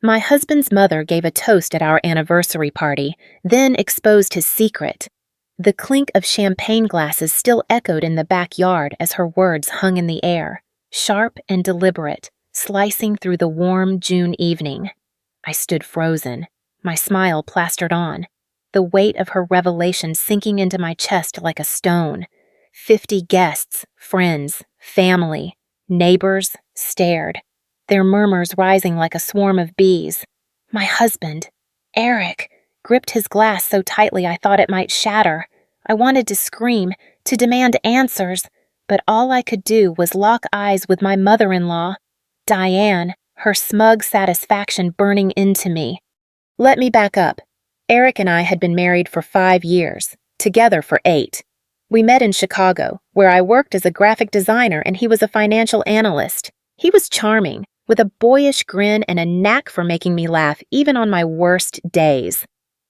My husband's mother gave a toast at our anniversary party, then exposed his secret. The clink of champagne glasses still echoed in the backyard as her words hung in the air, sharp and deliberate, slicing through the warm June evening. I stood frozen, my smile plastered on, the weight of her revelation sinking into my chest like a stone. 50 guests, friends, family, neighbors stared, their murmurs rising like a swarm of bees. My husband, Eric, gripped his glass so tightly I thought it might shatter. I wanted to scream, to demand answers, but all I could do was lock eyes with my mother-in-law, Diane, her smug satisfaction burning into me. Let me back up. Eric and I had been married for 5 years, together for 8. We met in Chicago, where I worked as a graphic designer and he was a financial analyst. He was charming, with a boyish grin and a knack for making me laugh even on my worst days.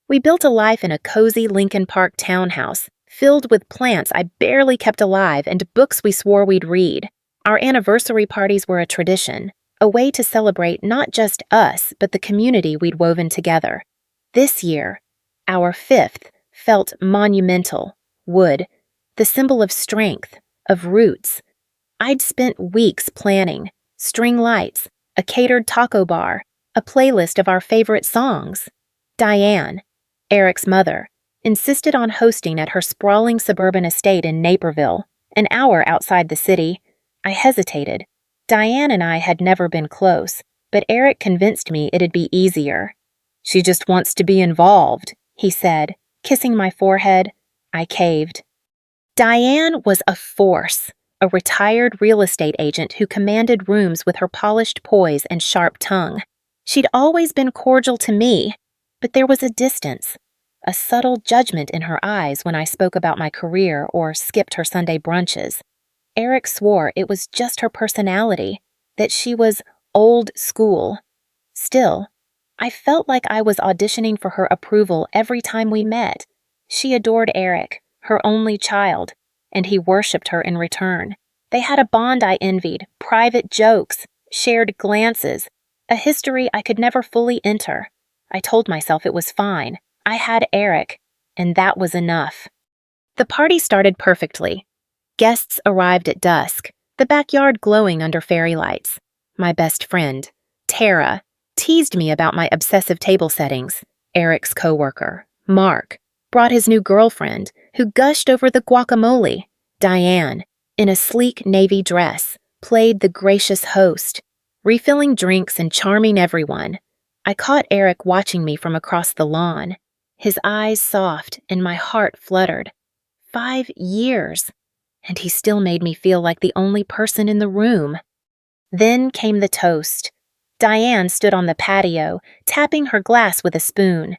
We built a life in a cozy Lincoln Park townhouse, filled with plants I barely kept alive and books we swore we'd read. Our anniversary parties were a tradition, a way to celebrate not just us, but the community we'd woven together. This year, our 5th, felt monumental, wood, the symbol of strength, of roots. I'd spent weeks planning, string lights, a catered taco bar, a playlist of our favorite songs. Diane, Eric's mother, insisted on hosting at her sprawling suburban estate in Naperville, an hour outside the city. I hesitated. Diane and I had never been close, but Eric convinced me it'd be easier. "She just wants to be involved," he said, kissing my forehead. I caved. Diane was a force, a retired real estate agent who commanded rooms with her polished poise and sharp tongue. She'd always been cordial to me, but there was a distance, a subtle judgment in her eyes when I spoke about my career or skipped her Sunday brunches. Eric swore it was just her personality, that she was old school. Still, I felt like I was auditioning for her approval every time we met. She adored Eric, her only child, and he worshipped her in return. They had a bond I envied, private jokes, shared glances, a history I could never fully enter. I told myself it was fine. I had Eric, and that was enough. The party started perfectly. Guests arrived at dusk, the backyard glowing under fairy lights. My best friend, Tara, teased me about my obsessive table settings. Eric's coworker, Mark, brought his new girlfriend, who gushed over the guacamole. Diane, in a sleek navy dress, played the gracious host, refilling drinks and charming everyone. I caught Eric watching me from across the lawn, his eyes soft and my heart fluttered. 5 years, and he still made me feel like the only person in the room. Then came the toast. Diane stood on the patio, tapping her glass with a spoon.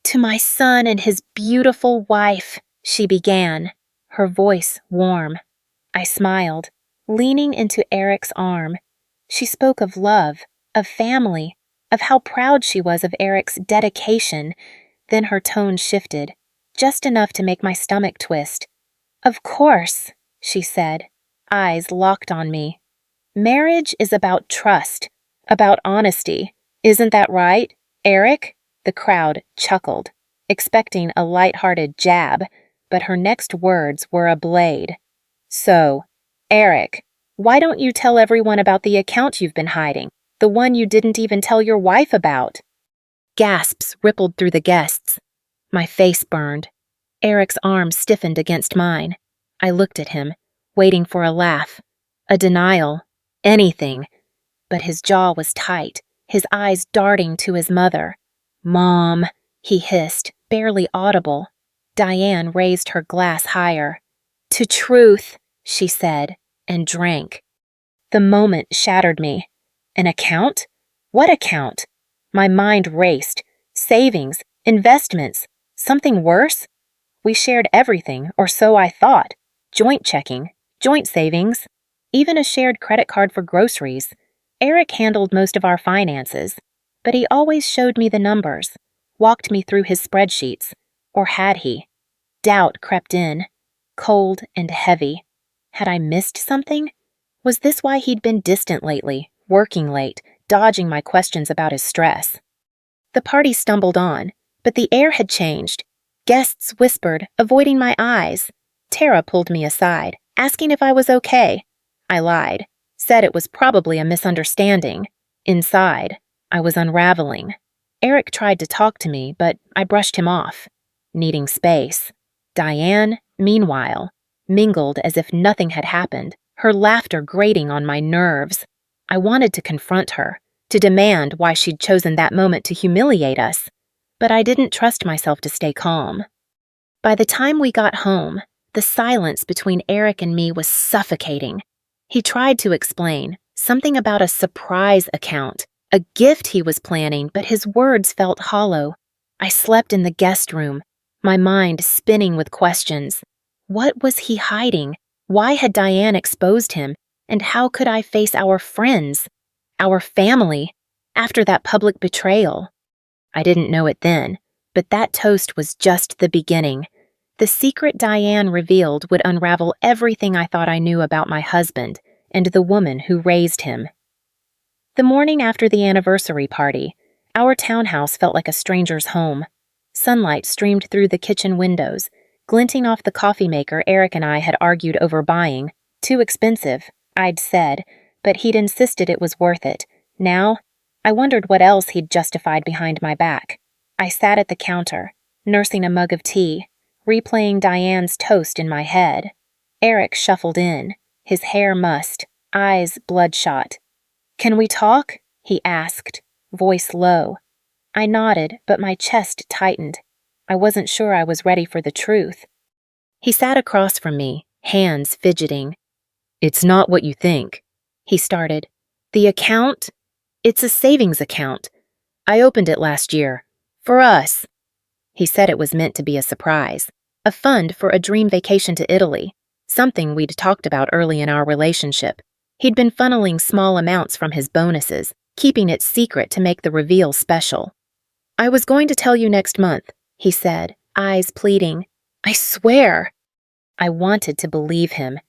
"To my son and his beautiful wife," she began, her voice warm. I smiled, leaning into Eric's arm. She spoke of love, of family, of how proud she was of Eric's dedication. Then her tone shifted, just enough to make my stomach twist. "Of course," she said, eyes locked on me. "Marriage is about trust, about honesty. Isn't that right, Eric?" The crowd chuckled, expecting a light-hearted jab, but her next words were a blade. "So, Eric, why don't you tell everyone about the account you've been hiding, the one you didn't even tell your wife about?" Gasps rippled through the guests. My face burned. Eric's arm stiffened against mine. I looked at him, waiting for a laugh, a denial, anything. But his jaw was tight, his eyes darting to his mother. "Mom," he hissed, barely audible. Diane raised her glass higher. "To truth," she said, and drank. The moment shattered me. An account? What account? My mind raced. Savings, investments, something worse? We shared everything, or so I thought. Joint checking, joint savings, even a shared credit card for groceries. Eric handled most of our finances, but he always showed me the numbers, walked me through his spreadsheets. Or had he? Doubt crept in, cold and heavy. Had I missed something? Was this why he'd been distant lately, working late, dodging my questions about his stress. The party stumbled on, but the air had changed. Guests whispered, avoiding my eyes. Tara pulled me aside, asking if I was okay. I lied, said it was probably a misunderstanding. Inside, I was unraveling. Eric tried to talk to me, but I brushed him off, needing space. Diane, meanwhile, mingled as if nothing had happened, her laughter grating on my nerves. I wanted to confront her, to demand why she'd chosen that moment to humiliate us, but I didn't trust myself to stay calm. By the time we got home, the silence between Eric and me was suffocating. He tried to explain, something about a surprise account, a gift he was planning, but his words felt hollow. I slept in the guest room, my mind spinning with questions. What was he hiding? Why had Diane exposed him? And how could I face our friends, our family, after that public betrayal? I didn't know it then, but that toast was just the beginning. The secret Diane revealed would unravel everything I thought I knew about my husband and the woman who raised him. The morning after the anniversary party, our townhouse felt like a stranger's home. Sunlight streamed through the kitchen windows, glinting off the coffee maker Eric and I had argued over buying. Too expensive, I'd said, but he'd insisted it was worth it. Now, I wondered what else he'd justified behind my back. I sat at the counter, nursing a mug of tea, replaying Diane's toast in my head. Eric shuffled in, his hair mussed, eyes bloodshot. "Can we talk?" he asked, voice low. I nodded, but my chest tightened. I wasn't sure I was ready for the truth. He sat across from me, hands fidgeting. "It's not what you think," he started. "The account? It's a savings account. I opened it last year. For us." He said it was meant to be a surprise, a fund for a dream vacation to Italy, something we'd talked about early in our relationship. He'd been funneling small amounts from his bonuses, keeping it secret to make the reveal special. "I was going to tell you next month," he said, eyes pleading. "I swear." I wanted to believe him.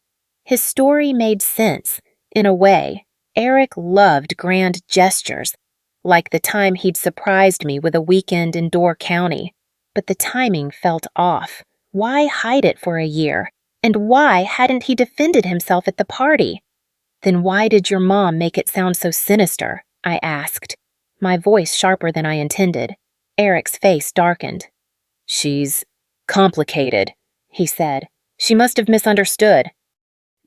His story made sense. In a way, Eric loved grand gestures, like the time he'd surprised me with a weekend in Door County. But the timing felt off. Why hide it for a year? And why hadn't he defended himself at the party? "Then why did your mom make it sound so sinister?" I asked, my voice sharper than I intended. Eric's face darkened. "She's complicated," he said. "She must have misunderstood."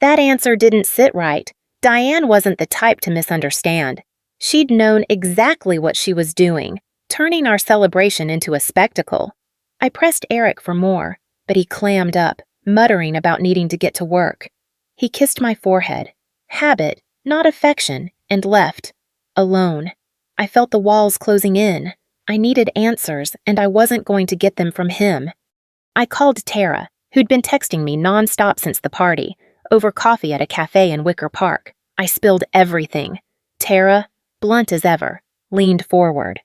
That answer didn't sit right. Diane wasn't the type to misunderstand. She'd known exactly what she was doing, turning our celebration into a spectacle. I pressed Eric for more, but he clammed up, muttering about needing to get to work. He kissed my forehead, habit, not affection, and left, alone. I felt the walls closing in. I needed answers, and I wasn't going to get them from him. I called Tara, who'd been texting me nonstop since the party, over coffee at a cafe in Wicker Park. I spilled everything. Tara, blunt as ever, leaned forward.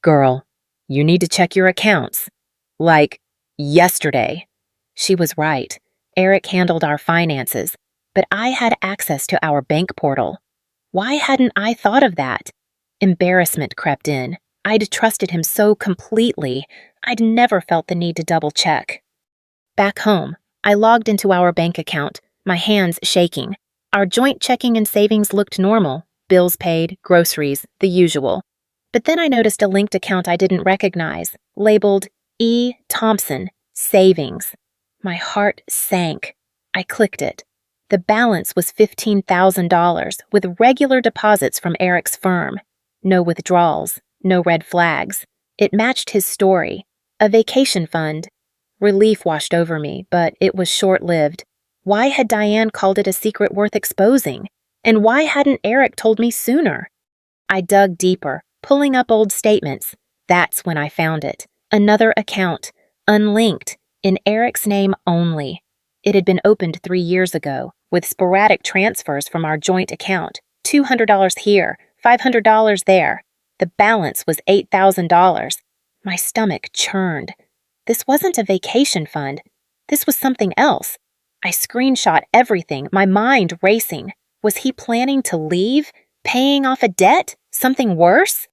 "Girl, you need to check your accounts. Like, yesterday." She was right. Eric handled our finances, but I had access to our bank portal. Why hadn't I thought of that? Embarrassment crept in. I'd trusted him so completely, I'd never felt the need to double-check. Back home, I logged into our bank account, my hands shaking. Our joint checking and savings looked normal. Bills paid, groceries, the usual. But then I noticed a linked account I didn't recognize, labeled E. Thompson, Savings. My heart sank. I clicked it. The balance was $15,000, with regular deposits from Eric's firm. No withdrawals, no red flags. It matched his story. A vacation fund. Relief washed over me, but it was short-lived. Why had Diane called it a secret worth exposing? And why hadn't Eric told me sooner? I dug deeper, pulling up old statements. That's when I found it. Another account, unlinked, in Eric's name only. It had been opened 3 years ago, with sporadic transfers from our joint account. $200 here, $500 there. The balance was $8,000. My stomach churned. This wasn't a vacation fund. This was something else. I screenshot everything, my mind racing. Was he planning to leave? Paying off a debt? Something worse?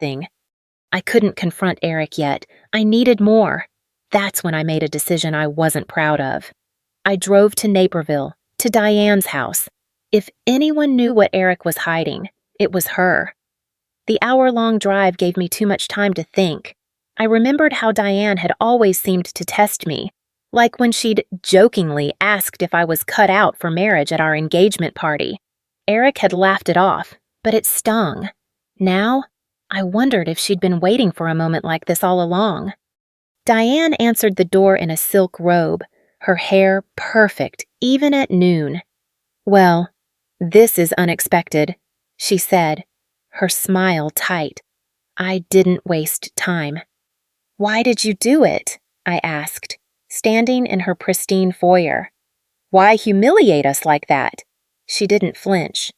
I couldn't confront Eric yet. I needed more. That's when I made a decision I wasn't proud of. I drove to Naperville, to Diane's house. If anyone knew what Eric was hiding, it was her. The hour-long drive gave me too much time to think. I remembered how Diane had always seemed to test me, like when she'd jokingly asked if I was cut out for marriage at our engagement party. Eric had laughed it off, but it stung. Now, I wondered if she'd been waiting for a moment like this all along. Diane answered the door in a silk robe, her hair perfect, even at noon. "Well, this is unexpected," she said, her smile tight. I didn't waste time. "Why did you do it?" I asked, standing in her pristine foyer. "Why humiliate us like that?" She didn't flinch.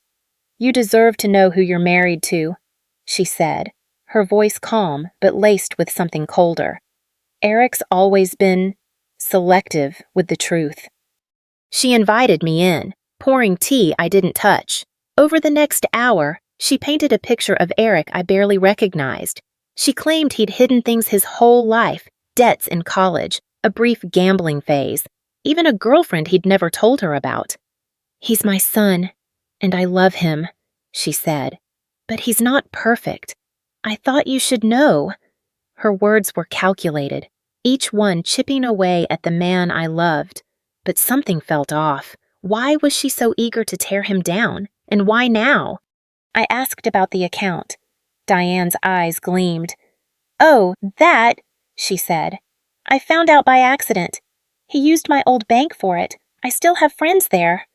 "You deserve to know who you're married to," she said, her voice calm but laced with something colder. "Eric's always been selective with the truth." She invited me in, pouring tea I didn't touch. Over the next hour, she painted a picture of Eric I barely recognized. She claimed he'd hidden things his whole life, debts in college, a brief gambling phase, even a girlfriend he'd never told her about. "He's my son, and I love him," she said. "But he's not perfect. I thought you should know." Her words were calculated, each one chipping away at the man I loved. But something felt off. Why was she so eager to tear him down? And why now? I asked about the account. Diane's eyes gleamed. "Oh, that," she said. "I found out by accident. He used my old bank for it. I still have friends there."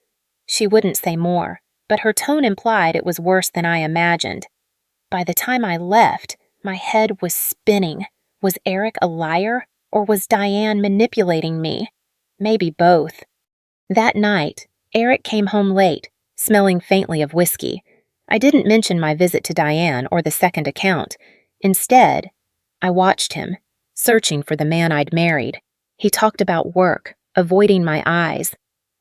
She wouldn't say more, but her tone implied it was worse than I imagined. By the time I left, my head was spinning. Was Eric a liar, or was Diane manipulating me? Maybe both. That night, Eric came home late, smelling faintly of whiskey. I didn't mention my visit to Diane or the second account. Instead, I watched him, searching for the man I'd married. He talked about work, avoiding my eyes.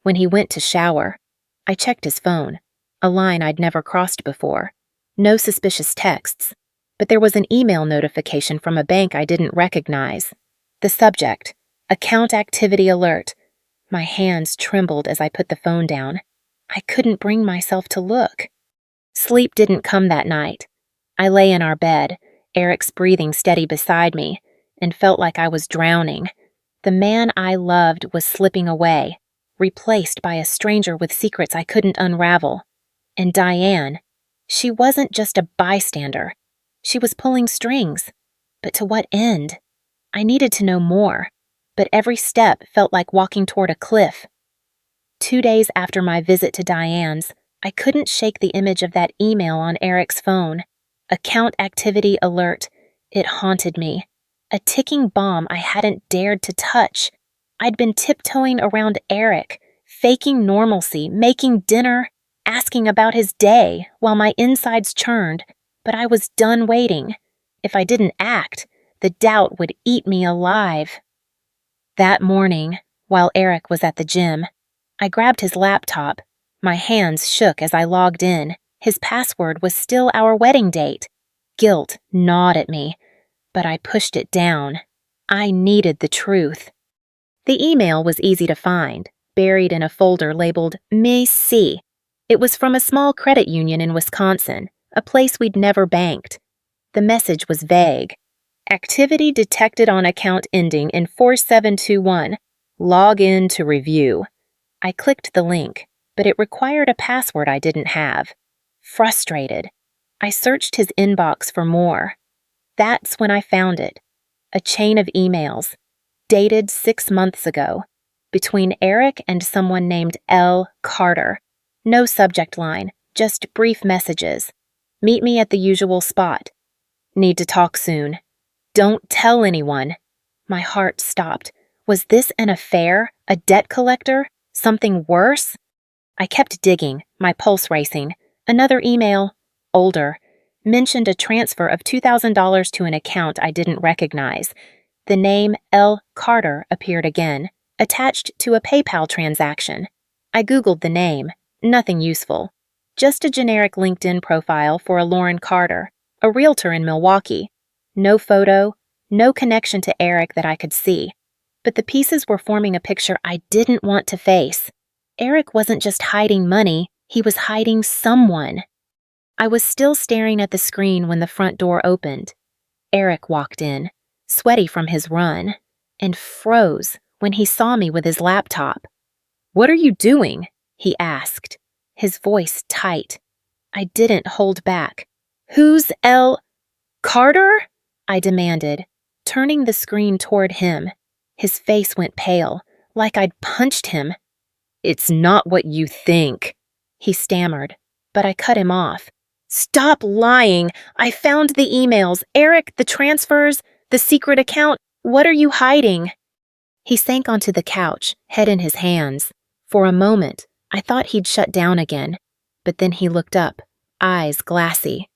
When he went to shower, I checked his phone, a line I'd never crossed before. No suspicious texts, but there was an email notification from a bank I didn't recognize. The subject, account activity alert. My hands trembled as I put the phone down. I couldn't bring myself to look. Sleep didn't come that night. I lay in our bed, Eric's breathing steady beside me, and felt like I was drowning. The man I loved was slipping away, replaced by a stranger with secrets I couldn't unravel. And Diane, she wasn't just a bystander. She was pulling strings. But to what end? I needed to know more, but every step felt like walking toward a cliff. 2 days after my visit to Diane's, I couldn't shake the image of that email on Eric's phone. Account activity alert. It haunted me. A ticking bomb I hadn't dared to touch. I'd been tiptoeing around Eric, faking normalcy, making dinner, asking about his day while my insides churned, but I was done waiting. If I didn't act, the doubt would eat me alive. That morning, while Eric was at the gym, I grabbed his laptop. My hands shook as I logged in. His password was still our wedding date. Guilt gnawed at me, but I pushed it down. I needed the truth. The email was easy to find, buried in a folder labeled Me See. It was from a small credit union in Wisconsin, a place we'd never banked. The message was vague. Activity detected on account ending in 4721. Log in to review. I clicked the link, but it required a password I didn't have. Frustrated, I searched his inbox for more. That's when I found it. A chain of emails, dated 6 months ago, between Eric and someone named L. Carter. No subject line, just brief messages. Meet me at the usual spot. Need to talk soon. Don't tell anyone. My heart stopped. Was this an affair? A debt collector? Something worse? I kept digging, my pulse racing. Another email, older, mentioned a transfer of $2,000 to an account I didn't recognize. The name L. Carter appeared again, attached to a PayPal transaction. I Googled the name. Nothing useful. Just a generic LinkedIn profile for a Lauren Carter, a realtor in Milwaukee. No photo, no connection to Eric that I could see. But the pieces were forming a picture I didn't want to face. Eric wasn't just hiding money, he was hiding someone. I was still staring at the screen when the front door opened. Eric walked in, sweaty from his run, and froze when he saw me with his laptop. "What are you doing?" he asked, his voice tight. I didn't hold back. "Who's Carter?" I demanded, turning the screen toward him. His face went pale, like I'd punched him. "It's not what you think," he stammered, but I cut him off. "Stop lying! I found the emails. Eric, the transfers, the secret account. What are you hiding?" He sank onto the couch, head in his hands. For a moment, I thought he'd shut down again, but then he looked up, eyes glassy.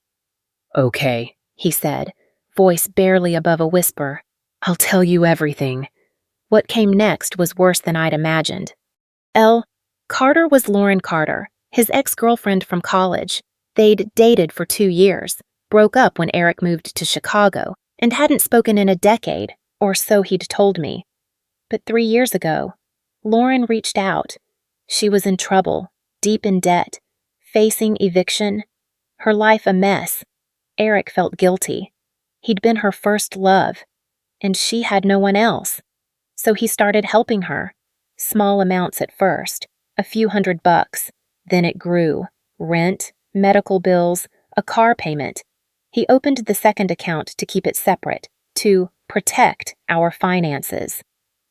"Okay," he said, voice barely above a whisper. "I'll tell you everything." What came next was worse than I'd imagined. Carter was Lauren Carter, his ex-girlfriend from college. They'd dated for 2 years, broke up when Eric moved to Chicago, and hadn't spoken in a decade, or so he'd told me. But 3 years ago, Lauren reached out. She was in trouble, deep in debt, facing eviction, her life a mess. Eric felt guilty. He'd been her first love, and she had no one else. So he started helping her. Small amounts at first, a few $100. Then it grew. Rent, medical bills, a car payment. He opened the second account to keep it separate, to protect our finances.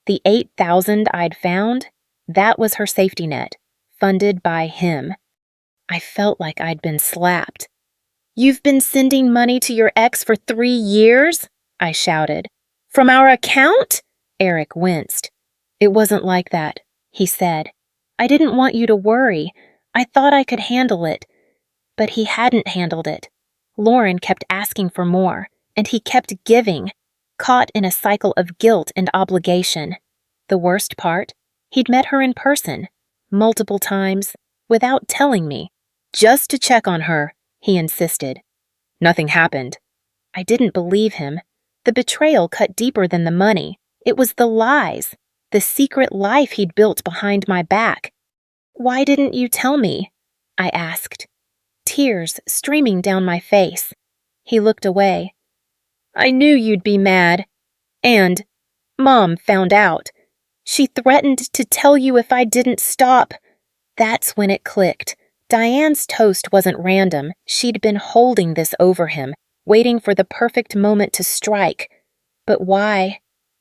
The $8,000 I'd found, that was her safety net, funded by him. I felt like I'd been slapped. "You've been sending money to your ex for 3 years?" I shouted. "From our account?" Eric winced. "It wasn't like that," he said. "I didn't want you to worry. I thought I could handle it." But he hadn't handled it. Lauren kept asking for more, and he kept giving, caught in a cycle of guilt and obligation. The worst part? He'd met her in person, multiple times, without telling me. "Just to check on her," he insisted. "Nothing happened." I didn't believe him. The betrayal cut deeper than the money. It was the lies, the secret life he'd built behind my back. "Why didn't you tell me?" I asked, tears streaming down my face. He looked away. "I knew you'd be mad. And Mom found out. She threatened to tell you if I didn't stop." That's when it clicked. Diane's toast wasn't random. She'd been holding this over him, waiting for the perfect moment to strike. But why?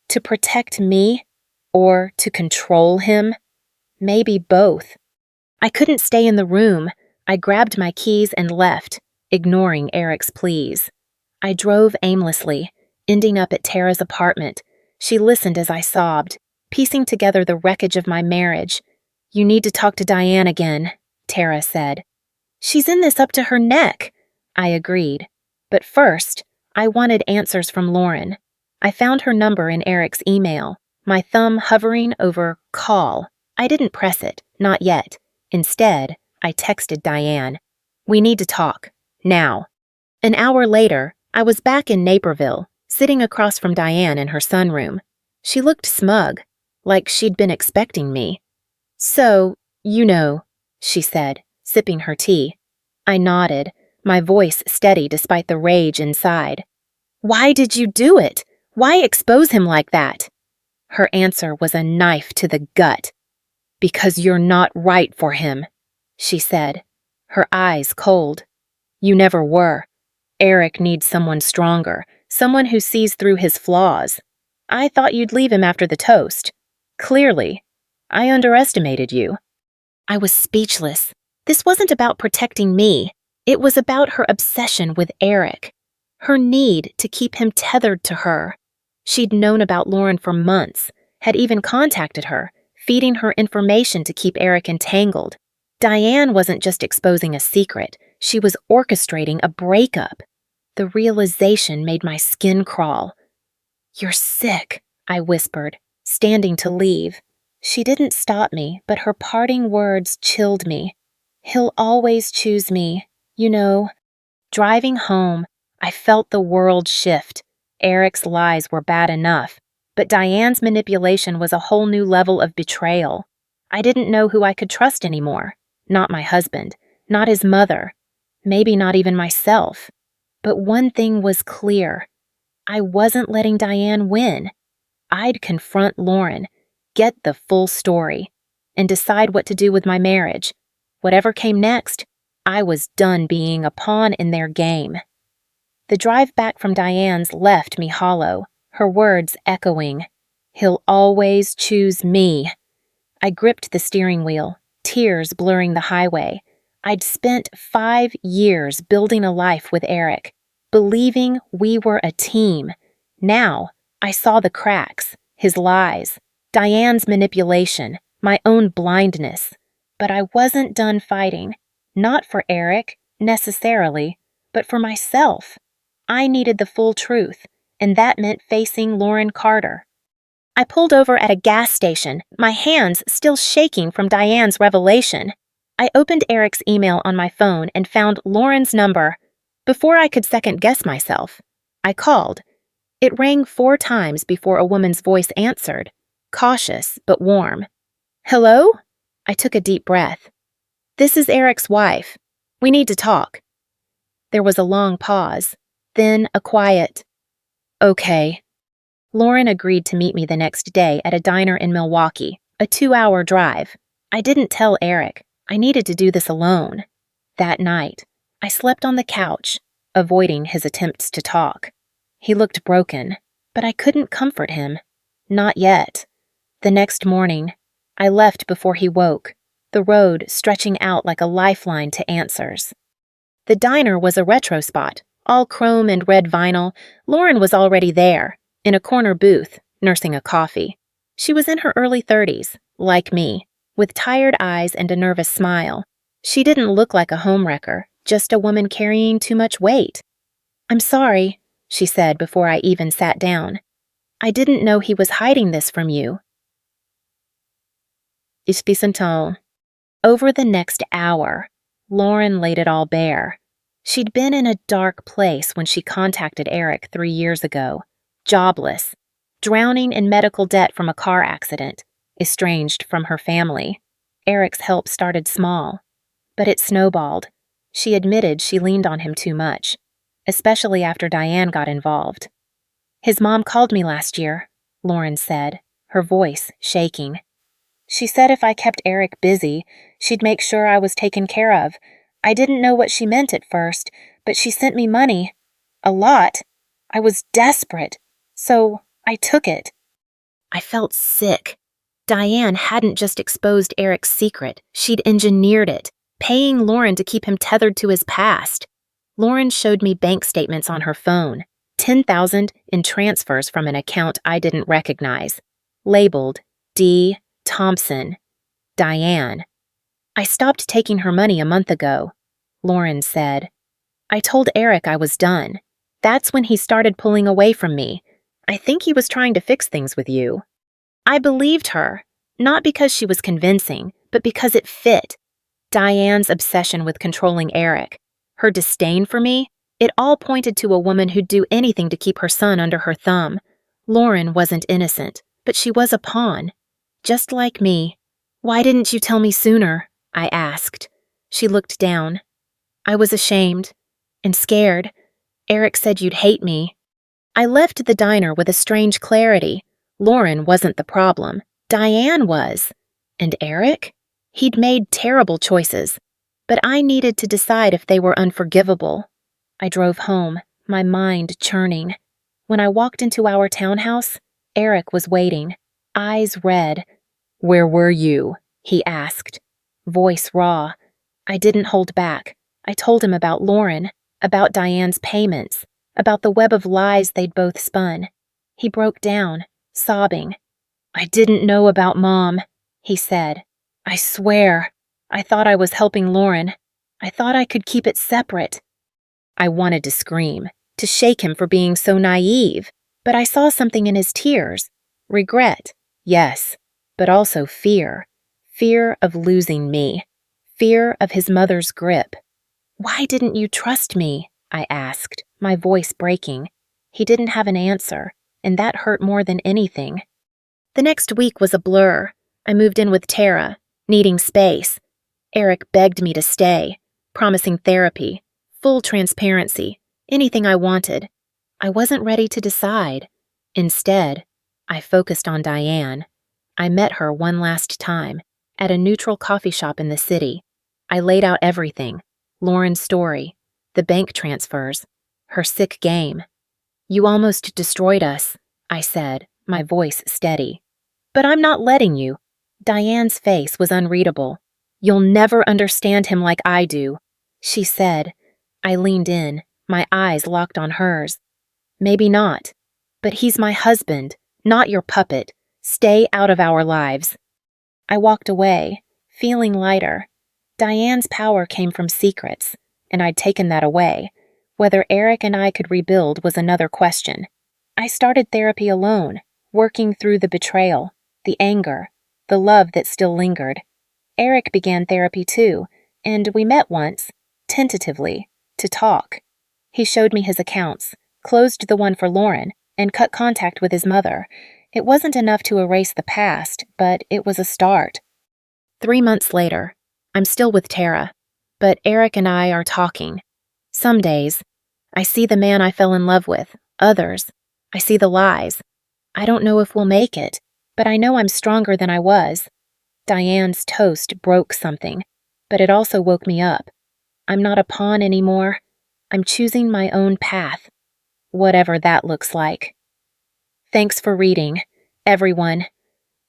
To protect me? Or to control him? Maybe both. I couldn't stay in the room. I grabbed my keys and left, ignoring Eric's pleas. I drove aimlessly, ending up at Tara's apartment. She listened as I sobbed, piecing together the wreckage of my marriage. "You need to talk to Diane again," Tara said. "She's in this up to her neck," I agreed. But first, I wanted answers from Lauren. I found her number in Eric's email, my thumb hovering over call. I didn't press it, not yet. Instead, I texted Diane. "We need to talk. Now." An hour later, I was back in Naperville, sitting across from Diane in her sunroom. She looked smug, like she'd been expecting me. "So, you know," she said, sipping her tea. I nodded, my voice steady despite the rage inside. "Why did you do it? Why expose him like that?" Her answer was a knife to the gut. "Because you're not right for him," she said, her eyes cold. "You never were. Eric needs someone stronger, someone who sees through his flaws. I thought you'd leave him after the toast. Clearly, I underestimated you." I was speechless. This wasn't about protecting me. It was about her obsession with Eric, her need to keep him tethered to her. She'd known about Lauren for months, had even contacted her, feeding her information to keep Eric entangled. Diane wasn't just exposing a secret, she was orchestrating a breakup. The realization made my skin crawl. "You're sick," I whispered, standing to leave. She didn't stop me, but her parting words chilled me. "He'll always choose me, you know." Driving home, I felt the world shift. Eric's lies were bad enough, but Diane's manipulation was a whole new level of betrayal. I didn't know who I could trust anymore. Not my husband, not his mother, maybe not even myself. But one thing was clear. I wasn't letting Diane win. I'd confront Lauren, get the full story, and decide what to do with my marriage. Whatever came next, I was done being a pawn in their game. The drive back from Diane's left me hollow, her words echoing. He'll always choose me. I gripped the steering wheel, tears blurring the highway. I'd spent 5 years building a life with Eric, believing we were a team. Now, I saw the cracks, his lies, Diane's manipulation, my own blindness. But I wasn't done fighting. Not for Eric, necessarily, but for myself. I needed the full truth, and that meant facing Lauren Carter. I pulled over at a gas station, my hands still shaking from Diane's revelation. I opened Eric's email on my phone and found Lauren's number. Before I could second-guess myself, I called. It rang 4 times before a woman's voice answered, cautious but warm. "Hello?" I took a deep breath. "This is Eric's wife. We need to talk." There was a long pause, then a quiet, "Okay." Lauren agreed to meet me the next day at a diner in Milwaukee, a 2-hour drive. I didn't tell Eric. I needed to do this alone. That night, I slept on the couch, avoiding his attempts to talk. He looked broken, but I couldn't comfort him. Not yet. The next morning, I left before he woke, the road stretching out like a lifeline to answers. The diner was a retro spot, all chrome and red vinyl. Lauren was already there, in a corner booth, nursing a coffee. She was in her early 30s, like me, with tired eyes and a nervous smile. She didn't look like a homewrecker, just a woman carrying too much weight. "I'm sorry," she said before I even sat down. "I didn't know he was hiding this from you." Ich bisantal. Over the next hour, Lauren laid it all bare. She'd been in a dark place when she contacted Eric 3 years ago. Jobless, drowning in medical debt from a car accident, estranged from her family. Eric's help started small, but it snowballed. She admitted she leaned on him too much, especially after Diane got involved. "His mom called me last year," Lauren said, her voice shaking. "She said if I kept Eric busy, she'd make sure I was taken care of. I didn't know what she meant at first, but she sent me money. A lot. I was desperate, so I took it." I felt sick. Diane hadn't just exposed Eric's secret, she'd engineered it, paying Lauren to keep him tethered to his past. Lauren showed me bank statements on her phone, $10,000 in transfers from an account I didn't recognize, labeled D. Thompson. Diane. "I stopped taking her money a month ago," Lauren said. "I told Eric I was done. That's when he started pulling away from me. I think he was trying to fix things with you." I believed her, not because she was convincing, but because it fit. Diane's obsession with controlling Eric, her disdain for me, it all pointed to a woman who'd do anything to keep her son under her thumb. Lauren wasn't innocent, but she was a pawn. Just like me. "Why didn't you tell me sooner?" I asked. She looked down. "I was ashamed and scared. Eric said you'd hate me." I left the diner with a strange clarity. Lauren wasn't the problem. Diane was. And Eric? He'd made terrible choices, but I needed to decide if they were unforgivable. I drove home, my mind churning. When I walked into our townhouse, Eric was waiting, eyes red. "Where were you?" he asked, voice raw. I didn't hold back. I told him about Lauren, about Diane's payments, about the web of lies they'd both spun. He broke down, sobbing. "I didn't know about Mom," he said. "I swear, I thought I was helping Lauren. I thought I could keep it separate." I wanted to scream, to shake him for being so naive, but I saw something in his tears. Regret, yes, but also fear. Fear of losing me. Fear of his mother's grip. "Why didn't you trust me?" I asked. my voice breaking. He didn't have an answer, and that hurt more than anything. The next week was a blur. I moved in with Tara, needing space. Eric begged me to stay, promising therapy, full transparency, anything I wanted. I wasn't ready to decide. Instead, I focused on Diane. I met her one last time, at a neutral coffee shop in the city. I laid out everything, Lauren's story, the bank transfers, her sick game. "You almost destroyed us," I said, my voice steady. "But I'm not letting you." Diane's face was unreadable. "You'll never understand him like I do," she said. I leaned in, my eyes locked on hers. "Maybe not, but he's my husband, not your puppet. Stay out of our lives." I walked away, feeling lighter. Diane's power came from secrets, and I'd taken that away. Whether Eric and I could rebuild was another question. I started therapy alone, working through the betrayal, the anger, the love that still lingered. Eric began therapy too, and we met once, tentatively, to talk. He showed me his accounts, closed the one for Lauren, and cut contact with his mother. It wasn't enough to erase the past, but it was a start. 3 months later, I'm still with Tara, but Eric and I are talking. Some days, I see the man I fell in love with. Others, I see the lies. I don't know if we'll make it, but I know I'm stronger than I was. Diane's toast broke something, but it also woke me up. I'm not a pawn anymore. I'm choosing my own path, whatever that looks like. Thanks for reading, everyone.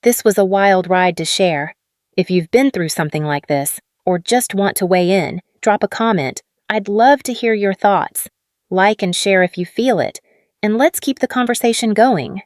This was a wild ride to share. If you've been through something like this, or just want to weigh in, drop a comment. I'd love to hear your thoughts. Like and share if you feel it, and let's keep the conversation going.